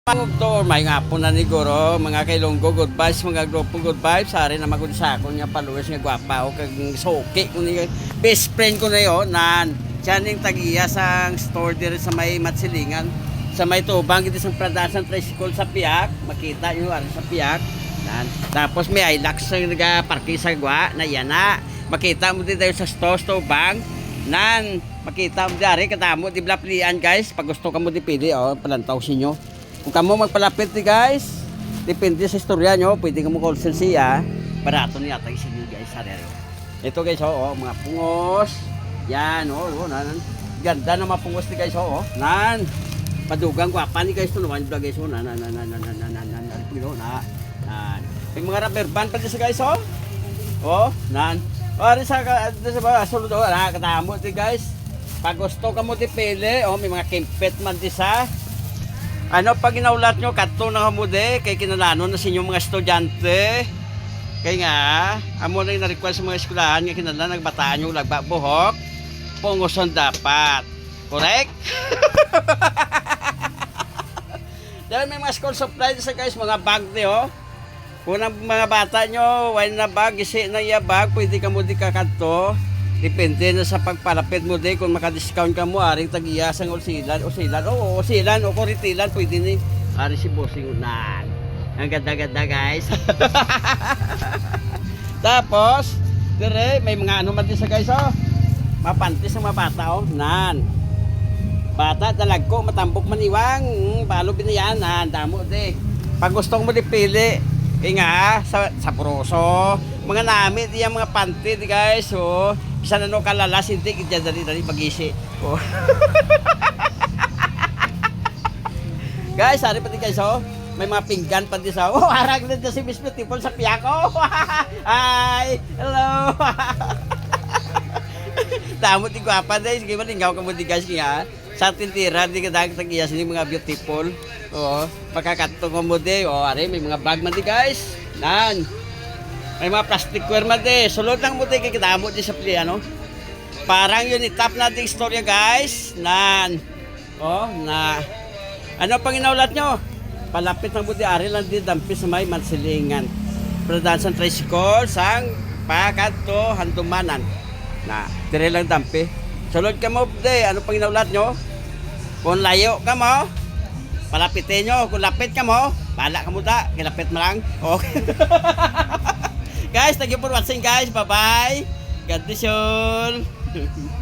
To, may nga po na ni Goro, mga kailonggo, good vibes, mga grupo, good vibes. Sari na magudsa ko niya paluwas nga gwapa o kag soke ko niya. Best friend ko na yun, nan. Siya ning tagiya sa store dire sa may Matsilingan. Sa may tubang, ito sa Pradasan Tricycle sa Piak. Makita nyo, sa Piak. Nan. Tapos may Hilux sa nag-parking sa gwa, na yan na. Makita mo dito sa store, tubang. Nan, makita mo dito, katamo, di blaplian guys. Pag gusto ka mo di pili, palantaw sinyo. Kung kamo magpalapit ni guys, depende sa istorya nyo, pwede ka mo call siya. Barato niya tagi sa inyo guys, sarero. Ito guys, mga pungos. Yan, nan. Ganda na mga pungos ni guys, nan. Padugang gwapa ni guys, ito naman guys, nan. May mga rubber band pa sa guys, nan. Rin sa sulod, katamo di guys. Pag gusto ka mo di pili, may mga kimpet man di sa. Ano pag ginaulat nyo, kato na kamude, kay kinalano na sa inyong mga estudyante. Kaya nga, amo na yung na-request sa mga eskulahan, nga kinala nagbataan nyo, lagba buhok, punguson dapat. Correct? Dahil may mga school supply sa guys, mga bag niyo. Kung ang mga bata nyo, wine na bag, isi na iya bag, pwede ka mo di kakanto. Depende na sa pagpalapit mo di kung maka-discount ka mo aring tagiyasang usilan o kuritilan pwede ni ari si bossing unan. Ang ganda-ganda guys. Tapos dire may mga ano man din sa guys mapantis ang mga bata nan. Bata talagko matambok maniwang balo binayanan damo di. Pag gusto mo dipili nga sa puroso mga nami di ang mga panty di guys isa na no kalala sinti kaya dali pag-isi guys ari pati guys may mga pinggan pati sa arag na si Miss Beautiful sa piyako hi hello damo ti gwapa dai sige malingaw ka mo di guys kaya sa tintira di ka tagiya sini mga beautiful pagkakatong mo di ari may mga bag man di guys nan. May mga plasticware man di. Sulod lang mo di kikidamo di sa pli Parang yun itap nating istorya guys. Nan. Na. Ano pang inaulat nyo? Palapit ng buti ari lang di dampi sa may Matsilingan. Pradasan Tricycle sang pakanto handumanan. Na. Dire lang dampi. Sulod ka mo di. Ano pang inaulat nyo? Kung layo ka mo, palapitin nyo. Kung lapit ka mo, bala ka mo da. Kilapit mo lang. Okay. Guys, thank you for watching guys. Bye-bye. God bless you.